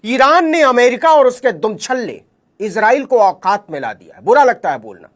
Iran ने America और उसके दुमछल्ले इजराइल को औकात में ला दिया है। बुरा लगता है बोलना,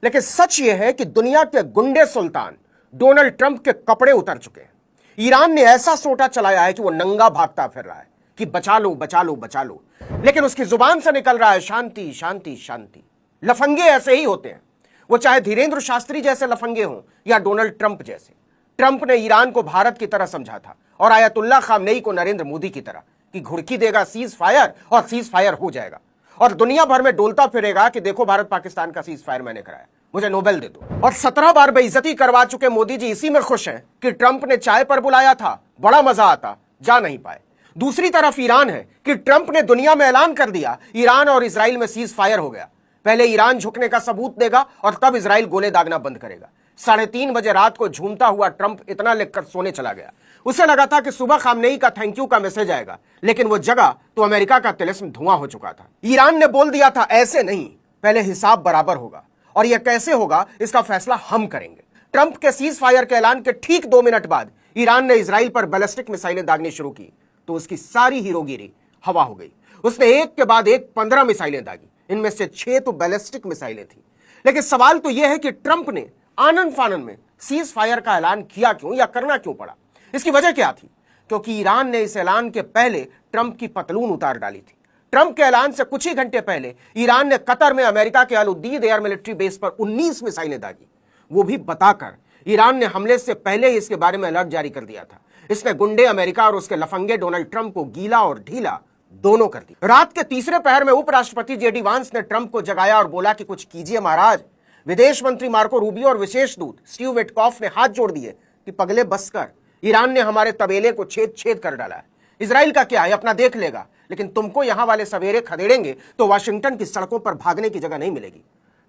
लेकिन सच यह है कि दुनिया के गुंडे सुल्तान डोनाल्ड ट्रंप के कपड़े उतर चुके हैं। ईरान ने ऐसा सोटा चलाया है कि वो नंगा भागता फिर रहा है कि बचा लो बचा लो बचा लो, लेकिन उसकी जुबान से निकल रहा है शांति शांति शांति। लफंगे ऐसे ही होते हैं, वो चाहे धीरेन्द्र शास्त्री जैसे लफंगे हों या डोनाल्ड ट्रंप जैसे। ट्रंप ने ईरान को भारत की तरह समझा था और आयतुल्ला खामनेई को नरेंद्र मोदी की तरह कि घुड़की देगा सीज फायर और सीज फायर हो जाएगा, और दुनिया भर में डोलता फिरेगा कि देखो भारत पाकिस्तान का सीज फायर मैंने कराया, मुझे नोबेल दे दो। और 17 बार बेइज्जती करवा चुके मोदी जी इसी में खुश हैं कि ट्रंप ने चाय पर बुलाया था, बड़ा मजा आता, जा नहीं पाए। दूसरी तरफ ईरान है कि ट्रंप ने दुनिया में ऐलान कर दिया ईरान और इजराइल में सीज फायर हो गया। पहले ईरान झुकने का सबूत देगा और तब इजराइल गोले दागना बंद करेगा। 3:30 बजे रात को झूमता हुआ ट्रंप इतना लिखकर सोने चला गया, उसे लगा था कि सुबह खामनेई का थैंक यू का मैसेज आएगा, लेकिन वो जगह तो अमेरिका का तिलिस्म धुआं हो चुका था। ईरान ने बोल दिया था ऐसे नहीं, पहले हिसाब बराबर होगा, और यह कैसे होगा इसका फैसला हम करेंगे। ट्रंप के सीज फायर के ऐलान के ठीक 2 मिनट बाद ईरान ने इजराइल पर बैलिस्टिक मिसाइलें दागनी शुरू की तो उसकी सारी हीरोगिरी हवा हो गई। उसने एक के बाद एक 15 मिसाइलें दागी, इनमें से 6 तो बैलिस्टिक मिसाइलें थी। लेकिन सवाल तो यह है कि ट्रंप ने आनन फानन में सीज फायर का ऐलान किया क्यों या करना क्यों पड़ा? इसकी वजह क्या थी? क्योंकि ईरान ने इस ऐलान के पहले ट्रंप की पतलून उतार डाली थी। ट्रंप के ऐलान से कुछ ही घंटे पहले ईरान ने कतर में अमेरिका के अल उदीद एयर मिलिट्री बेस पर 19 मिसाइलें दागी, वो भी बताकर ईरान ने हमले से पहले ही इसके बारे में अलर्ट जारी कर दिया था। इसने गुंडे अमेरिका और उसके लफंगे डोनाल्ड ट्रंप को गीला और ढीला दोनों कर दिया। रात के तीसरे पहर में उपराष्ट्रपति जेडी वांस ने ट्रंप को जगाया और बोला कि कुछ कीजिए महाराज। विदेश मंत्री मार्को रूबियो और विशेष दूत स्टीव विटकॉफ ने हाथ जोड़ दिए कि पगले बस कर, ईरान ने हमारे तबेले को छेद छेद कर डाला है। इजराइल का क्या है, अपना देख लेगा, लेकिन तुमको यहां वाले सवेरे खदेड़ेंगे तो वाशिंगटन की सड़कों पर भागने की जगह नहीं मिलेगी।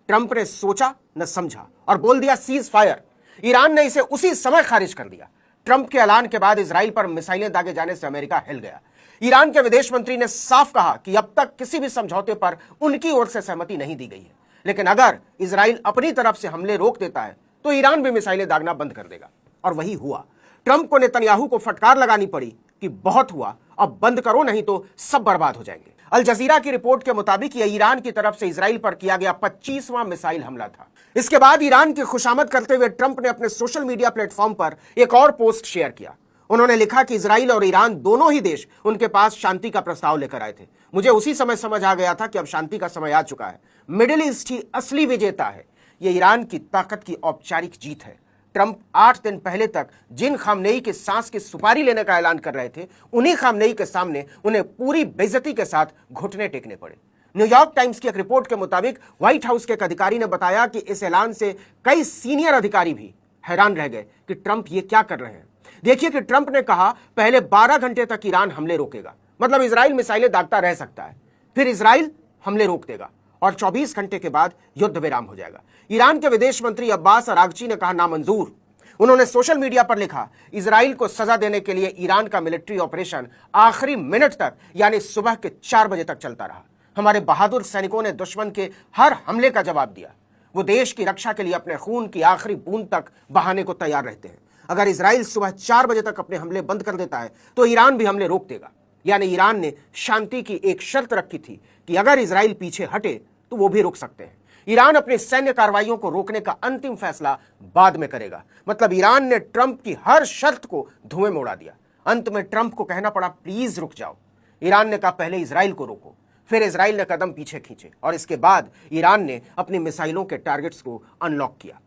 ट्रंप ने सोचा न समझा और बोल दिया सीज फायर। ईरान ने इसे उसी समय खारिज कर दिया। ट्रंप के ऐलान के बाद इजराइल पर मिसाइलें दागे जाने से अमेरिका हिल गया। ईरान के विदेश मंत्री ने साफ कहा कि अब तक किसी भी समझौते पर उनकी ओर से सहमति नहीं दी गई है, लेकिन अगर इजराइल अपनी तरफ से हमले रोक देता है तो ईरान भी मिसाइलें दागना बंद कर देगा। और वही हुआ। ट्रंप को नेतन्याहू को फटकार लगानी पड़ी कि बहुत हुआ, अब बंद करो नहीं तो सब बर्बाद हो जाएंगे। अल जजीरा की रिपोर्ट के मुताबिक यह ईरान की तरफ से इजराइल पर किया गया 25वां मिसाइल हमला था। इसके बाद ईरान की खुशामद करते हुए ट्रंप ने अपने सोशल मीडिया प्लेटफॉर्म पर एक और पोस्ट शेयर किया। उन्होंने लिखा कि इजराइल और ईरान दोनों ही देश उनके पास शांति का प्रस्ताव लेकर आए थे। मुझे उसी समय समझ आ गया था कि अब शांति का समय आ चुका है। मिडिल ईस्ट ही असली विजेता है। यह ईरान की ताकत की औपचारिक जीत है। ट्रंप 8 दिन पहले तक जिन खामनेई के सांस की सुपारी लेने का ऐलान कर रहे थे, उन्हीं खामनेई के सामने उन्हें पूरी बेइज्जती के साथ घुटने टेकने पड़े। न्यूयॉर्क टाइम्स की एक रिपोर्ट के मुताबिक व्हाइट हाउस के एक अधिकारी ने बताया कि इस ऐलान से कई सीनियर अधिकारी भी हैरान रह गए कि ट्रंप ये क्या कर रहे हैं। देखिए कि ट्रंप ने कहा पहले 12 घंटे तक ईरान हमले रोकेगा, मतलब इजराइल मिसाइलें दागता रह सकता है, फिर इजराइल हमले रोक देगा और 24 घंटे के बाद युद्ध विराम हो जाएगा। ईरान के विदेश मंत्री अब्बास अरागची ने कहा नामंजूर। उन्होंने सोशल मीडिया पर लिखा इजराइल को सजा देने के लिए ईरान का मिलिट्री ऑपरेशन आखिरी मिनट तक यानी सुबह के 4 बजे तक चलता रहा। हमारे बहादुर सैनिकों ने दुश्मन के हर हमले का जवाब दिया। वो देश की रक्षा के लिए अपने खून की आखिरी बूंद तक बहाने को तैयार रहते हैं। अगर इजराइल सुबह 4 बजे तक अपने हमले बंद कर देता है तो ईरान भी हमले रोक देगा। यानी ईरान ने शांति की एक शर्त रखी थी कि अगर इजराइल पीछे हटे तो वो भी रुक सकते हैं। ईरान अपनी सैन्य कार्रवाइयों को रोकने का अंतिम फैसला बाद में करेगा। मतलब ईरान ने ट्रंप की हर शर्त को धुएं में उड़ा दिया। अंत में ट्रंप को कहना पड़ा प्लीज रुक जाओ। ईरान ने कहा पहले इजराइल को रोको, फिर इजराइल ने कदम पीछे खींचे और इसके बाद ईरान ने अपनी मिसाइलों के टारगेट्स को अनलॉक किया।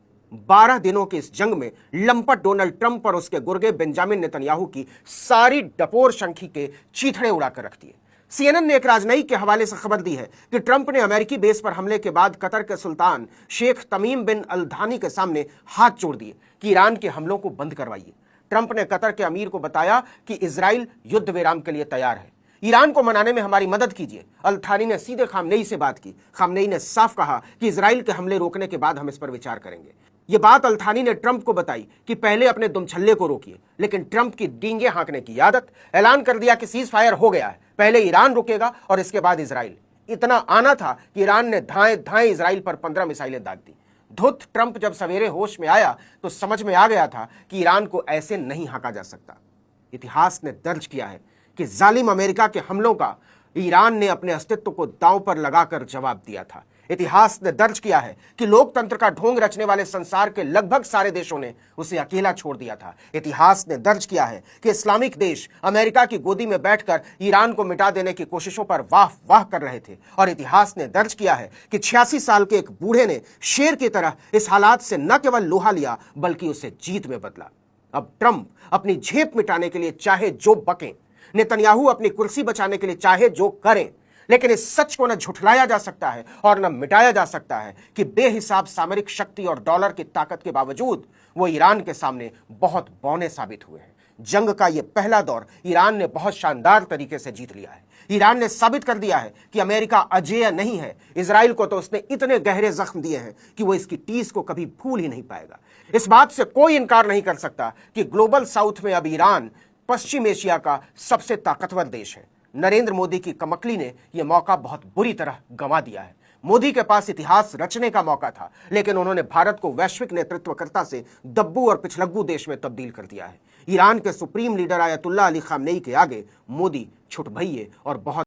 12 दिनों की इस जंग में लंपट डोनाल्ड ट्रंप और उसके गुर्गे बेंजामिन नेतन्याहू की सारी डपोर शंखी के चीथड़े उड़ाकर रख दिए। सीएनएन ने एक राजनयिक के हवाले से खबर दी है कि ट्रंप ने अमेरिकी बेस पर हमले के बाद कतर के सुल्तान शेख तमीम बिन अल धानी के सामने हाथ जोड़ दिए कि ईरान के हमलों को बंद करवाइए। ट्रंप ने कतर के अमीर को बताया कि इजराइल युद्ध विराम के लिए तैयार है, ईरान को मनाने में हमारी मदद कीजिए। अल थानी ने सीधे खामनेई से बात की। खामनेई ने साफ कहा कि इजराइल के हमले रोकने के बाद हम इस पर विचार करेंगे। ये बात अल थानी ने ट्रंप को बताई कि पहले अपने दुमछल्ले को रोकिए, लेकिन ट्रंप की डींगे हाँकने की आदत। ऐलान कर दिया कि सीज फायर हो गया है, पहले ईरान रुकेगा और इसके बाद इजराइल। इतना आना था कि ईरान ने धाएं धाएं इजराइल पर 15 मिसाइलें दाग दी। धुत ट्रंप जब सवेरे होश में आया तो समझ में आ गया था कि ईरान को ऐसे नहीं हाँका जा सकता। इतिहास ने दर्ज किया है कि जालिम अमेरिका के हमलों का ईरान ने अपने अस्तित्व को दांव पर लगाकर जवाब दिया था। इतिहास ने दर्ज किया है कि लोकतंत्र का ढोंग रचने वाले संसार के लगभग सारे देशों ने उसे अकेला छोड़ दिया था। इतिहास ने दर्ज किया है कि इस्लामिक देश अमेरिका की गोदी में बैठकर ईरान को मिटा देने की कोशिशों पर वाह वाह कर रहे थे। और इतिहास ने दर्ज किया है कि 86 साल के एक बूढ़े ने शेर की तरह इस हालात से न केवल लोहा लिया बल्कि उसे जीत में बदला। अब ट्रंप अपनी झेप मिटाने के लिए चाहे जो बकें, नेतन्याहू अपनी कुर्सी बचाने के लिए चाहे जो करें, लेकिन इस सच को न झुठलाया जा सकता है और न मिटाया जा सकता है कि बेहिसाब सामरिक शक्ति और डॉलर की ताकत के बावजूद वो ईरान के सामने बहुत बौने साबित हुए हैं। जंग का ये पहला दौर ईरान ने बहुत शानदार तरीके से जीत लिया है। ईरान ने साबित कर दिया है कि अमेरिका अजेय नहीं है। इजराइल को तो उसने इतने गहरे जख्म दिए हैं कि वो इसकी टीस को कभी भूल ही नहीं पाएगा। इस बात से कोई इनकार नहीं कर सकता कि ग्लोबल साउथ में अब ईरान पश्चिम एशिया का सबसे ताकतवर देश है। नरेंद्र मोदी की कमकली ने यह मौका बहुत बुरी तरह गंवा दिया है। मोदी के पास इतिहास रचने का मौका था, लेकिन उन्होंने भारत को वैश्विक नेतृत्वकर्ता से दब्बू और पिछलग्गू देश में तब्दील कर दिया है। ईरान के supreme leader Ayatollah Ali Khamenei के आगे मोदी छुट भइये और बहुत